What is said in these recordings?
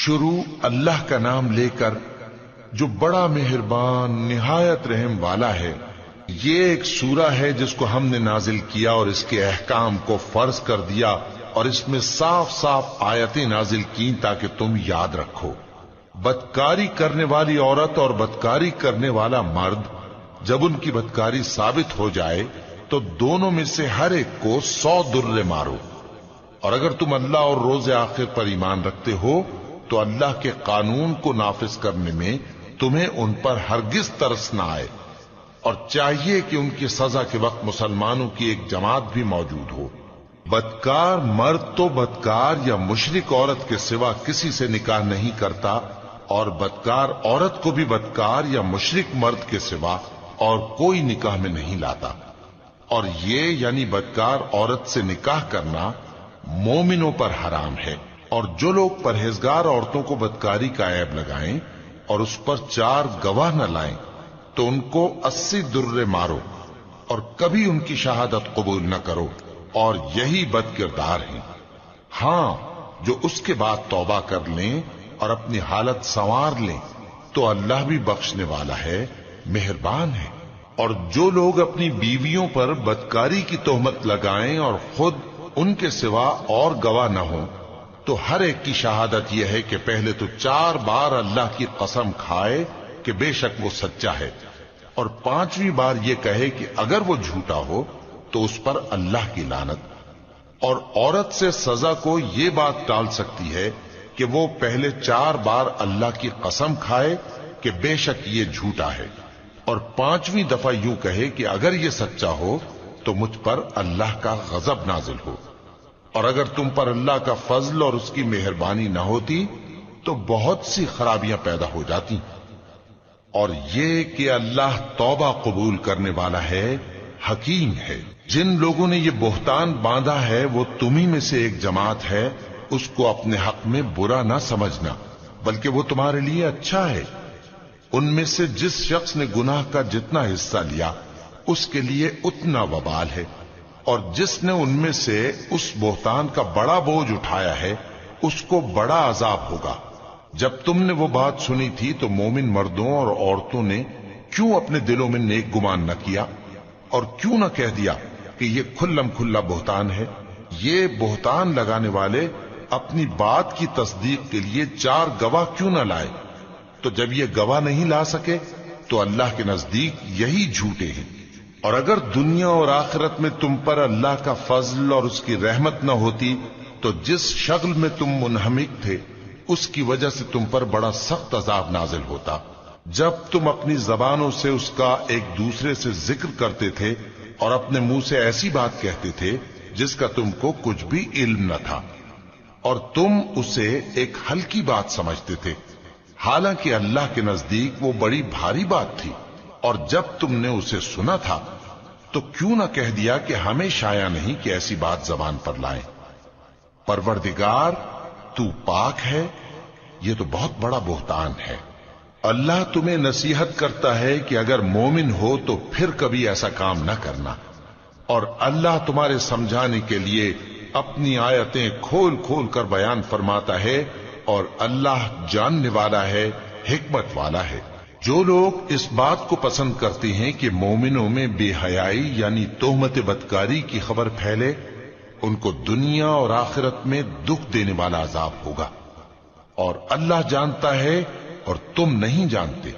شروع اللہ کا نام لے کر جو بڑا مہربان نہایت رحم والا ہے۔ یہ ایک سورہ ہے جس کو ہم نے نازل کیا اور اس کے احکام کو فرض کر دیا اور اس میں صاف صاف آیتیں نازل کی تاکہ تم یاد رکھو۔ بدکاری کرنے والی عورت اور بدکاری کرنے والا مرد جب ان کی بدکاری ثابت ہو جائے تو دونوں میں سے ہر ایک کو 100 درے مارو، اور اگر تم اللہ اور روز آخر پر ایمان رکھتے ہو تو اللہ کے قانون کو نافذ کرنے میں تمہیں ان پر ہرگز ترس نہ آئے، اور چاہیے کہ ان کی سزا کے وقت مسلمانوں کی ایک جماعت بھی موجود ہو۔ بدکار مرد تو بدکار یا مشرک عورت کے سوا کسی سے نکاح نہیں کرتا، اور بدکار عورت کو بھی بدکار یا مشرک مرد کے سوا اور کوئی نکاح میں نہیں لاتا۔ اور یہ یعنی بدکار عورت سے نکاح کرنا مومنوں پر حرام ہے، اور جو لوگ پرہیزگار عورتوں کو بدکاری کا عیب لگائیں اور اس پر 4 گواہ نہ لائیں تو ان کو 80 درے مارو، اور کبھی ان کی شہادت قبول نہ کرو، اور یہی بد کردار ہیں۔ ہاں، جو اس کے بعد توبہ کر لیں اور اپنی حالت سنوار لیں تو اللہ بھی بخشنے والا ہے، مہربان ہے۔ اور جو لوگ اپنی بیویوں پر بدکاری کی تہمت لگائیں اور خود ان کے سوا اور گواہ نہ ہوں تو ہر ایک کی شہادت یہ ہے کہ پہلے تو 4 بار اللہ کی قسم کھائے کہ بے شک وہ سچا ہے، اور 5ویں بار یہ کہے کہ اگر وہ جھوٹا ہو تو اس پر اللہ کی لعنت۔ اور عورت سے سزا کو یہ بات ٹال سکتی ہے کہ وہ پہلے 4 بار اللہ کی قسم کھائے کہ بے شک یہ جھوٹا ہے، اور 5ویں دفعہ یوں کہے کہ اگر یہ سچا ہو تو مجھ پر اللہ کا غضب نازل ہو۔ اور اگر تم پر اللہ کا فضل اور اس کی مہربانی نہ ہوتی تو بہت سی خرابیاں پیدا ہو جاتی۔ اور یہ کہ اللہ توبہ قبول کرنے والا ہے، حکیم ہے۔ جن لوگوں نے یہ بہتان باندھا ہے وہ تمہیں میں سے ایک جماعت ہے، اس کو اپنے حق میں برا نہ سمجھنا، بلکہ وہ تمہارے لیے اچھا ہے۔ ان میں سے جس شخص نے گناہ کا جتنا حصہ لیا اس کے لیے اتنا وبال ہے، اور جس نے ان میں سے اس بہتان کا بڑا بوجھ اٹھایا ہے اس کو بڑا عذاب ہوگا۔ جب تم نے وہ بات سنی تھی تو مومن مردوں اور عورتوں نے کیوں اپنے دلوں میں نیک گمان نہ کیا، اور کیوں نہ کہہ دیا کہ یہ کھلم کھلا بہتان ہے؟ یہ بہتان لگانے والے اپنی بات کی تصدیق کے لیے 4 گواہ کیوں نہ لائے؟ تو جب یہ گواہ نہیں لا سکے تو اللہ کے نزدیک یہی جھوٹے ہیں۔ اور اگر دنیا اور آخرت میں تم پر اللہ کا فضل اور اس کی رحمت نہ ہوتی تو جس شغل میں تم منہمک تھے اس کی وجہ سے تم پر بڑا سخت عذاب نازل ہوتا، جب تم اپنی زبانوں سے اس کا ایک دوسرے سے ذکر کرتے تھے اور اپنے منہ سے ایسی بات کہتے تھے جس کا تم کو کچھ بھی علم نہ تھا، اور تم اسے ایک ہلکی بات سمجھتے تھے، حالانکہ اللہ کے نزدیک وہ بڑی بھاری بات تھی۔ اور جب تم نے اسے سنا تھا تو کیوں نہ کہہ دیا کہ ہمیں شایع نہیں کہ ایسی بات زبان پر لائیں؟ پروردگار تو پاک ہے، یہ تو بہت بڑا بہتان ہے۔ اللہ تمہیں نصیحت کرتا ہے کہ اگر مومن ہو تو پھر کبھی ایسا کام نہ کرنا، اور اللہ تمہارے سمجھانے کے لیے اپنی آیتیں کھول کھول کر بیان فرماتا ہے، اور اللہ جاننے والا ہے، حکمت والا ہے۔ جو لوگ اس بات کو پسند کرتے ہیں کہ مومنوں میں بے حیائی یعنی تہمت بدکاری کی خبر پھیلے، ان کو دنیا اور آخرت میں دکھ دینے والا عذاب ہوگا، اور اللہ جانتا ہے اور تم نہیں جانتے۔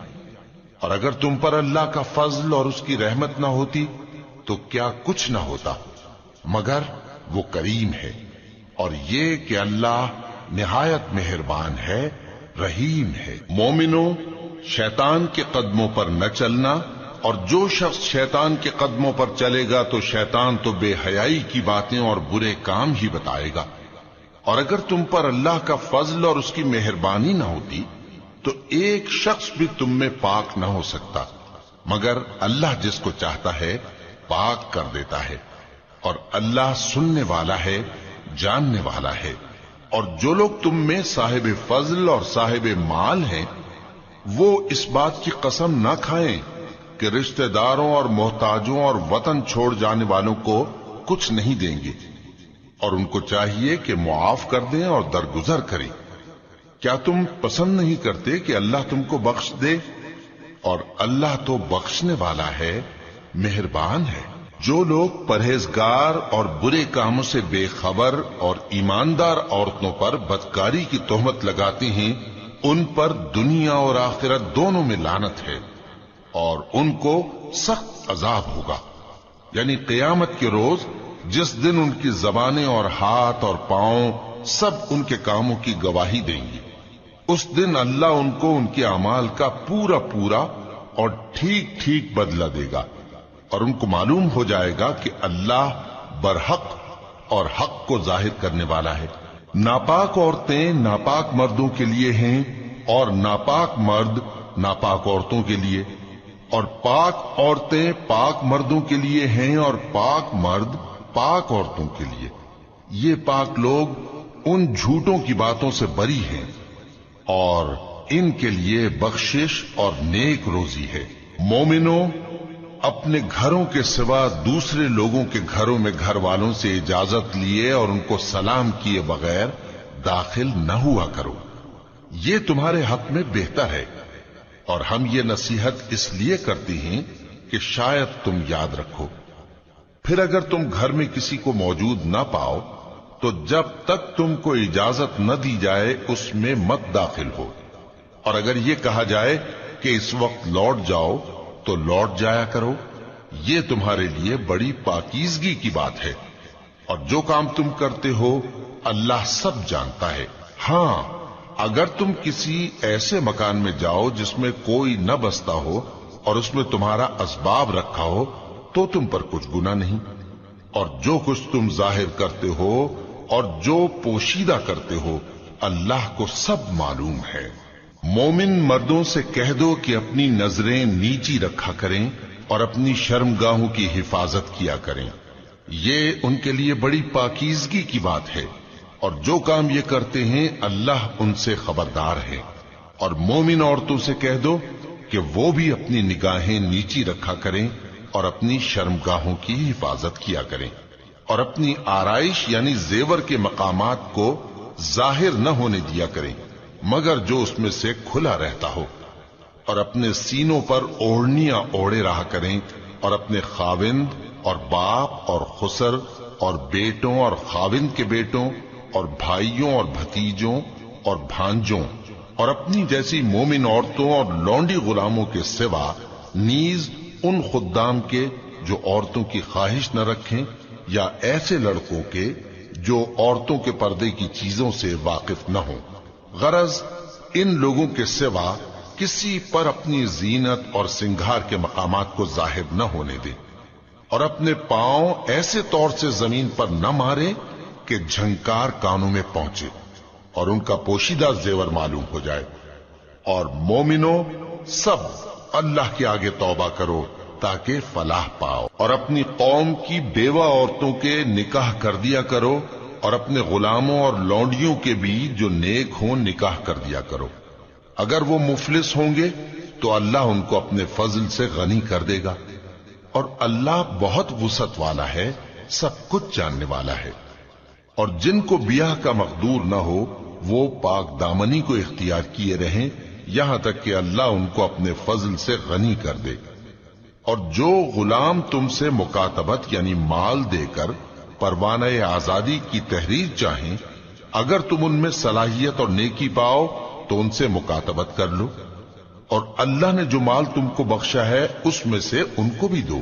اور اگر تم پر اللہ کا فضل اور اس کی رحمت نہ ہوتی تو کیا کچھ نہ ہوتا، مگر وہ کریم ہے۔ اور یہ کہ اللہ نہایت مہربان ہے، رحیم ہے۔ مومنوں، شیطان کے قدموں پر نہ چلنا، اور جو شخص شیطان کے قدموں پر چلے گا تو شیطان تو بے حیائی کی باتیں اور برے کام ہی بتائے گا۔ اور اگر تم پر اللہ کا فضل اور اس کی مہربانی نہ ہوتی تو ایک شخص بھی تم میں پاک نہ ہو سکتا، مگر اللہ جس کو چاہتا ہے پاک کر دیتا ہے، اور اللہ سننے والا ہے، جاننے والا ہے۔ اور جو لوگ تم میں صاحب فضل اور صاحب مال ہیں وہ اس بات کی قسم نہ کھائیں کہ رشتہ داروں اور محتاجوں اور وطن چھوڑ جانے والوں کو کچھ نہیں دیں گے، اور ان کو چاہیے کہ معاف کر دیں اور درگزر کریں۔ کیا تم پسند نہیں کرتے کہ اللہ تم کو بخش دے؟ اور اللہ تو بخشنے والا ہے، مہربان ہے۔ جو لوگ پرہیزگار اور برے کاموں سے بے خبر اور ایماندار عورتوں پر بدکاری کی تہمت لگاتے ہیں، ان پر دنیا اور آخرت دونوں میں لعنت ہے، اور ان کو سخت عذاب ہوگا، یعنی قیامت کے روز، جس دن ان کی زبانیں اور ہاتھ اور پاؤں سب ان کے کاموں کی گواہی دیں گی۔ اس دن اللہ ان کو ان کے اعمال کا پورا پورا اور ٹھیک ٹھیک بدلہ دے گا، اور ان کو معلوم ہو جائے گا کہ اللہ برحق اور حق کو ظاہر کرنے والا ہے۔ ناپاک عورتیں ناپاک مردوں کے لیے ہیں، اور ناپاک مرد ناپاک عورتوں کے لیے، اور پاک عورتیں پاک مردوں کے لیے ہیں، اور پاک مرد پاک عورتوں کے لیے۔ یہ پاک لوگ ان جھوٹوں کی باتوں سے بری ہیں، اور ان کے لیے بخشش اور نیک روزی ہے۔ مومنوں، اپنے گھروں کے سوا دوسرے لوگوں کے گھروں میں گھر والوں سے اجازت لیے اور ان کو سلام کیے بغیر داخل نہ ہوا کرو، یہ تمہارے حق میں بہتر ہے، اور ہم یہ نصیحت اس لیے کرتے ہیں کہ شاید تم یاد رکھو۔ پھر اگر تم گھر میں کسی کو موجود نہ پاؤ تو جب تک تم کو اجازت نہ دی جائے اس میں مت داخل ہو، اور اگر یہ کہا جائے کہ اس وقت لوٹ جاؤ تو لوٹ جایا کرو، یہ تمہارے لیے بڑی پاکیزگی کی بات ہے، اور جو کام تم کرتے ہو اللہ سب جانتا ہے۔ ہاں، اگر تم کسی ایسے مکان میں جاؤ جس میں کوئی نہ بستا ہو اور اس میں تمہارا اسباب رکھا ہو تو تم پر کچھ گناہ نہیں، اور جو کچھ تم ظاہر کرتے ہو اور جو پوشیدہ کرتے ہو اللہ کو سب معلوم ہے۔ مومن مردوں سے کہہ دو کہ اپنی نظریں نیچی رکھا کریں اور اپنی شرمگاہوں کی حفاظت کیا کریں، یہ ان کے لیے بڑی پاکیزگی کی بات ہے، اور جو کام یہ کرتے ہیں اللہ ان سے خبردار ہے۔ اور مومن عورتوں سے کہہ دو کہ وہ بھی اپنی نگاہیں نیچی رکھا کریں اور اپنی شرمگاہوں کی حفاظت کیا کریں، اور اپنی آرائش یعنی زیور کے مقامات کو ظاہر نہ ہونے دیا کریں مگر جو اس میں سے کھلا رہتا ہو، اور اپنے سینوں پر اوڑھنیاں اوڑھے رہا کریں، اور اپنے خاوند اور باپ اور خسر اور بیٹوں اور خاوند کے بیٹوں اور بھائیوں اور بھتیجوں اور بھانجوں اور اپنی جیسی مومن عورتوں اور لونڈی غلاموں کے سوا نیز ان خدام کے جو عورتوں کی خواہش نہ رکھیں، یا ایسے لڑکوں کے جو عورتوں کے پردے کی چیزوں سے واقف نہ ہوں۔ غرض ان لوگوں کے سوا کسی پر اپنی زینت اور سنگھار کے مقامات کو ظاہر نہ ہونے دیں، اور اپنے پاؤں ایسے طور سے زمین پر نہ مارے کہ جھنکار کانوں میں پہنچے اور ان کا پوشیدہ زیور معلوم ہو جائے۔ اور مومنوں، سب اللہ کے آگے توبہ کرو تاکہ فلاح پاؤ، اور اپنی قوم کی بیوہ عورتوں کے نکاح کر دیا کرو، اور اپنے غلاموں اور لونڈیوں کے بھی جو نیک ہوں نکاح کر دیا کرو۔ اگر وہ مفلس ہوں گے تو اللہ ان کو اپنے فضل سے غنی کر دے گا، اور اللہ بہت وسعت والا ہے، سب کچھ جاننے والا ہے۔ اور جن کو بیاہ کا مقدور نہ ہو وہ پاک دامنی کو اختیار کیے رہیں یہاں تک کہ اللہ ان کو اپنے فضل سے غنی کر دے۔ اور جو غلام تم سے مکاتبت یعنی مال دے کر پروانہ آزادی کی تحریر چاہیں، اگر تم ان میں صلاحیت اور نیکی پاؤ تو ان سے مکاتبت کر لو، اور اللہ نے جو مال تم کو بخشا ہے اس میں سے ان کو بھی دو۔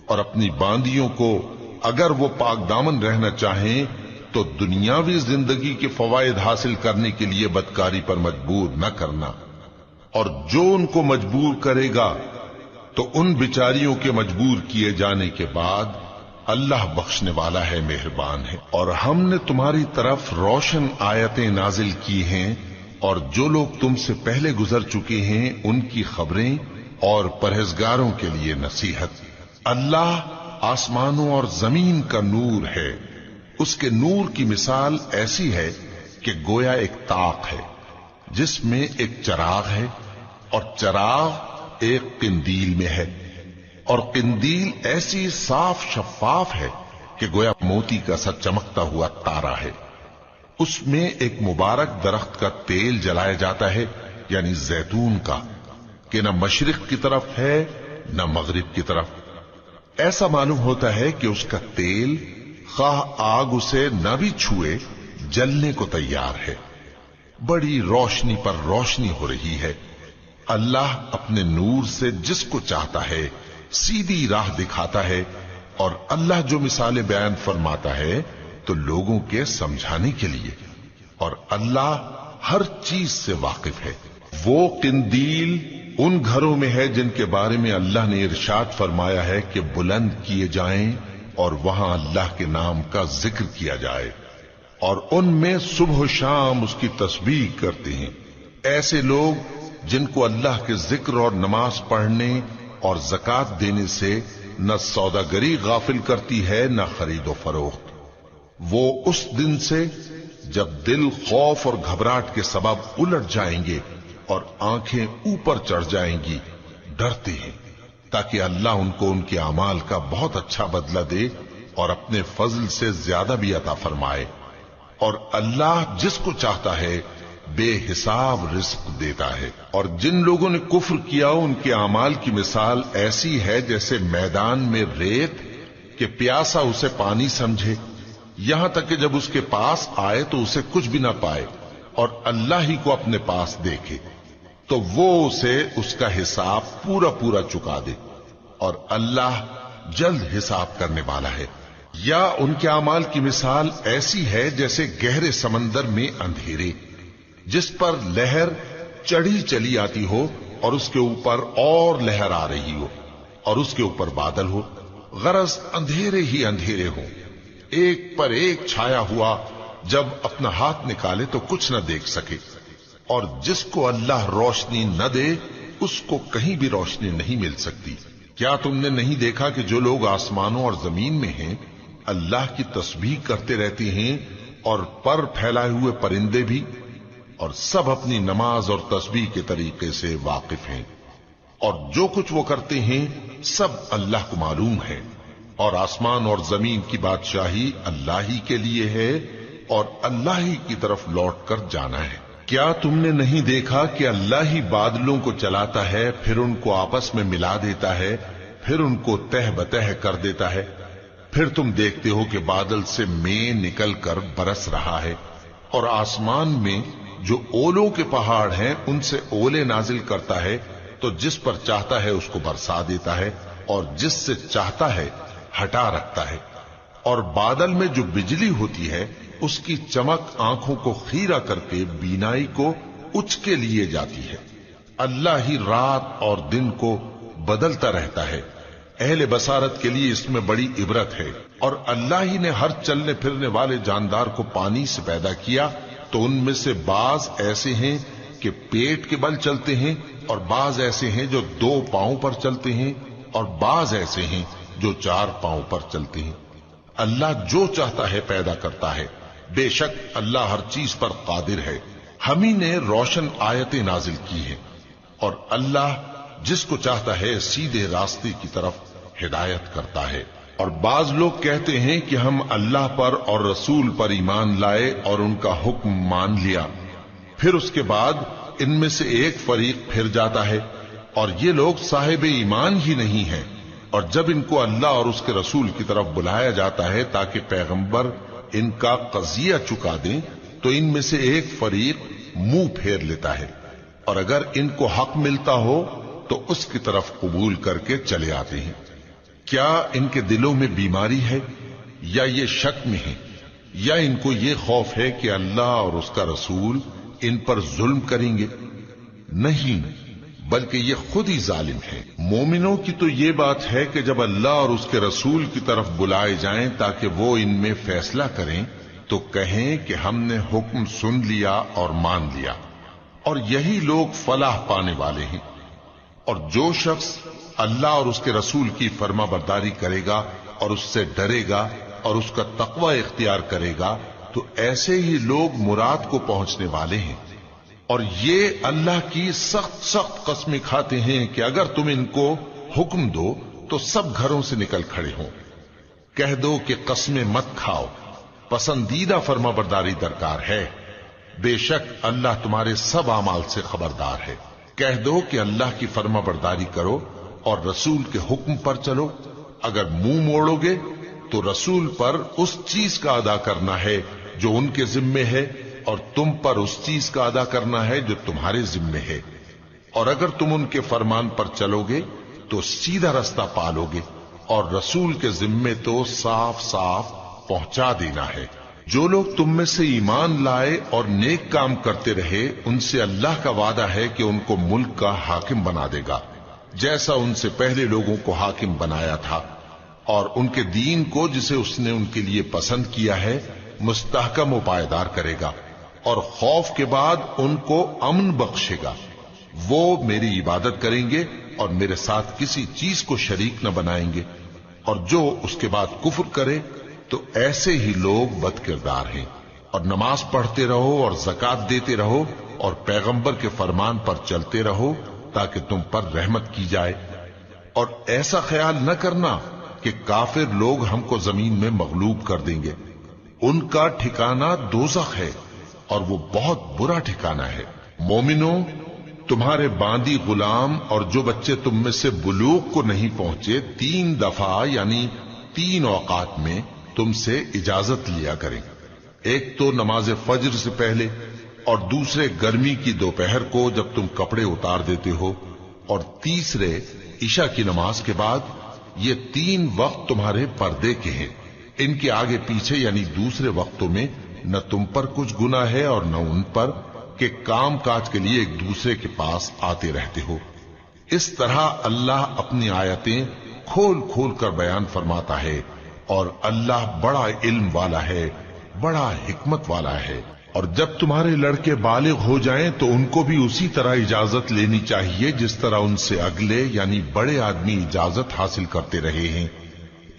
اور اپنی باندیوں کو اگر وہ پاک دامن رہنا چاہیں تو دنیاوی زندگی کے فوائد حاصل کرنے کے لیے بدکاری پر مجبور نہ کرنا، اور جو ان کو مجبور کرے گا تو ان بیچاریوں کے مجبور کیے جانے کے بعد اللہ بخشنے والا ہے، مہربان ہے۔ اور ہم نے تمہاری طرف روشن آیتیں نازل کی ہیں، اور جو لوگ تم سے پہلے گزر چکے ہیں ان کی خبریں اور پرہیزگاروں کے لیے نصیحت۔ اللہ آسمانوں اور زمین کا نور ہے، اس کے نور کی مثال ایسی ہے کہ گویا ایک طاق ہے جس میں ایک چراغ ہے، اور چراغ ایک قندیل میں ہے، اور قندیل ایسی صاف شفاف ہے کہ گویا موتی کا سا چمکتا ہوا تارا ہے۔ उसमें एक मुबारक दरख्त का तेल जलाया जाता है, यानी जैतून का, कि न मशरिक की तरफ है न मगरिब की तरफ। ऐसा मालूम होता है कि उसका तेल खाह आग उसे न भी छुए जलने को तैयार है। बड़ी रोशनी पर रोशनी हो रही है। अल्लाह अपने नूर से जिसको चाहता है सीधी राह दिखाता है, और अल्लाह जो मिसालें बयान फरमाता है तो लोगों के समझाने के लिए, और अल्लाह हर चीज से वाकिफ है। वो किंदील उन घरों में है जिनके बारे में अल्लाह ने इरशाद फरमाया है कि बुलंद किए जाएं और वहां अल्लाह के नाम का जिक्र किया जाए, और उनमें सुबह शाम उसकी तस्बीह करते हैं। ऐसे लोग जिनको अल्लाह के जिक्र और नमाज पढ़ने और ज़कात देने से न सौदागरी गाफिल करती है न खरीदो फरोख्त। वो उस दिन से जब दिल खौफ और घबराहट के सबब उलट जाएंगे और आंखें ऊपर चढ़ जाएंगी, डरते हैं, ताकि अल्लाह उनको उनके अमाल का बहुत अच्छा बदला दे और अपने फजल से ज्यादा भी अता फरमाए। और अल्लाह जिसको चाहता है बेहिसाब रिस्क देता है। और जिन लोगों ने कुफ्र किया उनके अमाल की मिसाल ऐसी है जैसे मैदान में रेत कि प्यासा उसे पानी समझे, यहां तक कि जब उसके पास आए तो उसे कुछ भी ना पाए, और अल्लाह ही को अपने पास देखे तो वो उसे उसका हिसाब पूरा पूरा चुका दे, और अल्लाह जल्द हिसाब करने वाला है। या उनके अमाल की मिसाल ऐसी है जैसे गहरे समंदर में अंधेरे जिस पर लहर चढ़ी चली आती हो और उसके ऊपर और लहर आ रही हो और उसके ऊपर बादल हो, गरज अंधेरे ही अंधेरे हो, एक पर एक छाया हुआ, जब अपना हाथ निकाले तो कुछ न देख सके। और जिसको अल्लाह रोशनी न दे उसको कहीं भी रोशनी नहीं मिल सकती। क्या तुमने नहीं देखा कि जो लोग आसमानों और जमीन में हैं अल्लाह की तस्बीह करते रहते हैं, और पर फैलाए हुए परिंदे भी, और सब अपनी नमाज और तस्बीह के तरीके से वाकिफ हैं, और जो कुछ वो करते हैं सब अल्लाह को मालूम है। और आसमान और जमीन की बादशाही अल्लाह ही के लिए है, और अल्लाह ही की तरफ लौट कर जाना है। क्या तुमने नहीं देखा कि अल्लाह ही बादलों को चलाता है, फिर उनको आपस में मिला देता है, फिर उनको तह बतह कर देता है, फिर तुम देखते हो कि बादल से मेंह निकल कर बरस रहा है, और आसमान में जो ओलों के पहाड़ हैं उनसे ओले नाजिल करता है, तो जिस पर चाहता है उसको बरसा देता है, और जिससे चाहता है हटा रखता है। और बादल में जो बिजली होती है उसकी चमक आंखों को खीरा करके बीनाई को उचके लिए जाती है। अल्लाह ही रात और दिन को बदलता रहता है। अहले बसारत के लिए इसमें बड़ी इबरत है। और अल्लाह ही ने हर चलने फिरने वाले जानदार को पानी से पैदा किया, तो उनमें से बाज ऐसे हैं कि पेट के बल चलते हैं, और बाज ऐसे हैं जो 2 पांव पर चलते हैं, और बाज ऐसे हैं जो 4 पांव पर चलते हैं। अल्लाह जो चाहता है पैदा करता है। बेशक अल्लाह हर चीज पर कादिर है। हम ही ने रोशन आयतें नाजिल की हैं, और अल्लाह जिसको चाहता है सीधे रास्ते की तरफ हिदायत करता है। और बाज लोग कहते हैं कि हम अल्लाह पर और रसूल पर ईमान लाए और उनका हुक्म मान लिया, फिर उसके बाद इनमें से एक फरीक फिर जाता है, और ये लोग साहिब ईमान ही नहीं हैं। और जब इनको अल्लाह और उसके रसूल की तरफ बुलाया जाता है ताकि पैगंबर इनका कजिया चुका दें, तो इनमें से एक फरीक मुंह फेर लेता है, और अगर इनको हक मिलता हो तो उसकी तरफ कबूल करके चले आते हैं। क्या इनके दिलों में बीमारी है, या ये शक में है, या इनको ये खौफ है कि अल्लाह और उसका रसूल इन पर जुल्म करेंगे? नहीं, बल्कि ये खुद ही जालिम है। मोमिनों की तो ये बात है कि जब अल्लाह और उसके रसूल की तरफ बुलाए जाएं ताकि वो इनमें फैसला करें, तो कहें कि हमने हुक्म सुन लिया और मान लिया, और यही लोग फलाह पाने वाले हैं। और जो शख्स अल्लाह और उसके रसूल की फर्माबरदारी करेगा और उससे डरेगा और उसका तकवा इख्तियार करेगा, तो ऐसे ही लोग मुराद को पहुंचने वाले हैं। और ये अल्लाह की सख्त सख्त कस्में खाते हैं कि अगर तुम इनको हुक्म दो तो सब घरों से निकल खड़े हों। कह दो कि कस्में मत खाओ, पसंदीदा फर्माबरदारी दरकार है। बेशक अल्लाह तुम्हारे सब अमाल से खबरदार है। कह दो कि अल्लाह की फर्माबरदारी करो और रसूल के हुक्म पर चलो। अगर मुंह मोड़ोगे तो रसूल पर उस चीज का अदा करना है जो उनके जिम्मे है, और तुम पर उस चीज का अदा करना है जो तुम्हारे जिम्मे है। और अगर तुम उनके फरमान पर चलोगे तो सीधा रास्ता पालोगे, और रसूल के जिम्मे तो साफ साफ पहुंचा देना है। जो लोग तुम में से ईमान लाए और नेक काम करते रहे, उनसे अल्लाह का वादा है कि उनको मुल्क का हाकिम बना देगा, जैसा उनसे पहले लोगों को हाकिम बनाया था, और उनके दीन को जिसे उसने उनके लिए पसंद किया है मुस्तहकम व पायदार करेगा, और खौफ के बाद उनको अमन बख्शेगा। वो मेरी इबादत करेंगे और मेरे साथ किसी चीज को शरीक न बनाएंगे, और जो उसके बाद कुफ्र करे तो ऐसे ही लोग बदकिरदार हैं। और नमाज पढ़ते रहो और ज़कात देते रहो और पैगंबर के फरमान पर चलते रहो ताकि तुम पर रहमत की जाए। और ऐसा ख्याल न करना कि काफिर लोग हमको जमीन में मगलूब कर देंगे। उनका ठिकाना दोज़ख है और वो बहुत बुरा ठिकाना है। मोमिनो, तुम्हारे बांदी गुलाम और जो बच्चे तुम में से बुलूग को नहीं पहुंचे 3 दफा यानी 3 औकात में तुमसे इजाजत लिया करें। एक तो नमाज फज्र से पहले, और दूसरे गर्मी की दोपहर को जब तुम कपड़े उतार देते हो, और तीसरे इशा की नमाज के बाद। ये 3 वक्त तुम्हारे पर्दे के हैं। इनके आगे पीछे यानी दूसरे वक्तों में न तुम पर कुछ गुनाह है और न उन पर, कि काम काज के लिए एक दूसरे के पास आते रहते हो। इस तरह अल्लाह अपनी आयतें खोल खोल कर बयान फरमाता है, और अल्लाह बड़ा इल्म वाला है, बड़ा हिकमत वाला है। और जब तुम्हारे लड़के बालिग हो जाएं तो उनको भी उसी तरह इजाजत लेनी चाहिए जिस तरह उनसे अगले यानी बड़े आदमी इजाजत हासिल करते रहे हैं।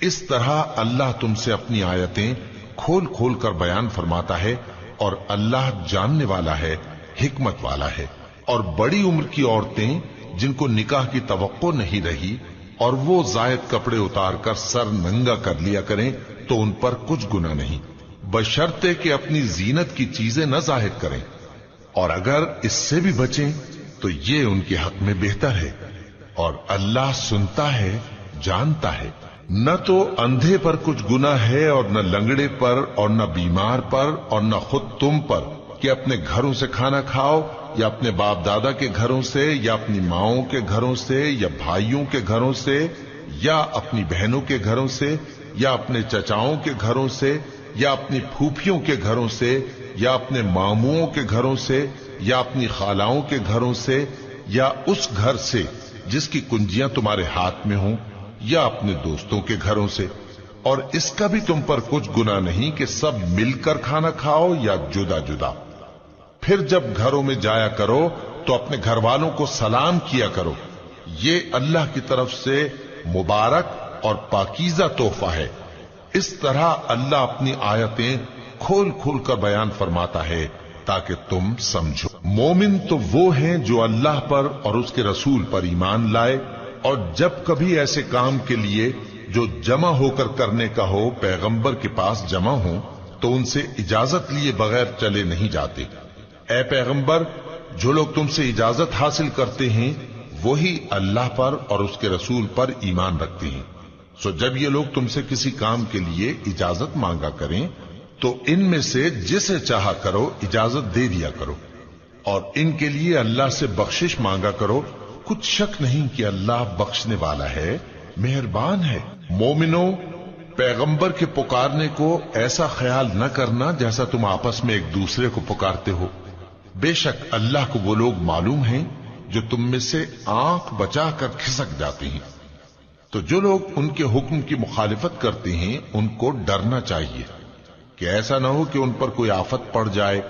इस तरह अल्लाह तुमसे अपनी आयतें खोल खोल कर बयान फरमाता है, और अल्लाह जानने वाला है, हिकमत वाला है। और बड़ी उम्र की औरतें जिनको निकाह की तवक्को नहीं रही और वो जायद कपड़े उतार कर सर नंगा कर लिया करें तो उन पर कुछ गुनाह नहीं, बशर्ते कि अपनी जीनत की चीजें न जाहिर करें। और अगर इससे भी बचें तो ये उनके हक में बेहतर है, और अल्लाह सुनता है, जानता है। न तो अंधे पर कुछ गुनाह है और न लंगड़े पर और न बीमार पर और न खुद तुम पर कि अपने घरों से खाना खाओ, या अपने बाप दादा के घरों से, या अपनी माओं के घरों से, या भाइयों के घरों से, या अपनी बहनों के घरों से, या अपने चचाओं के घरों से, या अपनी फूफियों के घरों से, या अपने मामुओं के घरों से, या अपनी खालाओं के घरों से, या उस घर से जिसकी कुंजियां तुम्हारे हाथ में हों, या अपने दोस्तों के घरों से। और इसका भी तुम पर कुछ गुनाह नहीं कि सब मिलकर खाना खाओ या जुदा जुदा। फिर जब घरों में जाया करो तो अपने घर वालों को सलाम किया करो। ये अल्लाह की तरफ से मुबारक और पाकीज़ा तोहफा है। इस तरह अल्लाह अपनी आयतें खोल खोल कर बयान फरमाता है ताकि तुम समझो। मोमिन तो वो हैं जो अल्लाह पर और उसके रसूल पर ईमान लाए, और जब कभी ऐसे काम के लिए जो जमा होकर करने का हो पैगंबर के पास जमा हो तो उनसे इजाजत लिए बगैर चले नहीं जाते। ऐ पैगंबर, जो लोग तुमसे इजाजत हासिल करते हैं वही अल्लाह पर और उसके रसूल पर ईमान रखते हैं। सो जब ये लोग तुमसे किसी काम के लिए इजाजत मांगा करें तो इनमें से जिसे चाहा करो इजाजत दे दिया करो, और इनके लिए अल्लाह से बख्शिश मांगा करो। कुछ शक नहीं कि अल्लाह बख्शने वाला है, मेहरबान है। मोमिनो, पैगंबर के पुकारने को ऐसा ख्याल न करना जैसा तुम आपस में एक दूसरे को पुकारते हो। बेशक अल्लाह को वो लोग मालूम हैं जो तुम में से आंख बचाकर खिसक जाते हैं। तो जो लोग उनके हुक्म की मुखालिफत करते हैं उनको डरना चाहिए कि ऐसा न हो कि उन पर कोई आफत पड़ जाए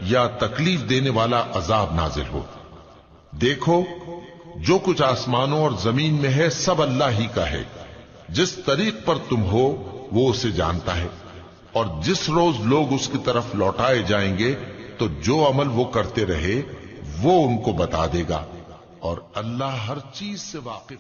या तकलीफ देने वाला अजाब नाजिल हो। देखो, जो कुछ आसमानों और जमीन में है सब अल्लाह ही का है। जिस तरीक पर तुम हो वो उसे जानता है, और जिस रोज लोग उसकी तरफ लौटाए जाएंगे तो जो अमल वो करते रहे वो उनको बता देगा, और अल्लाह हर चीज से वाकिफ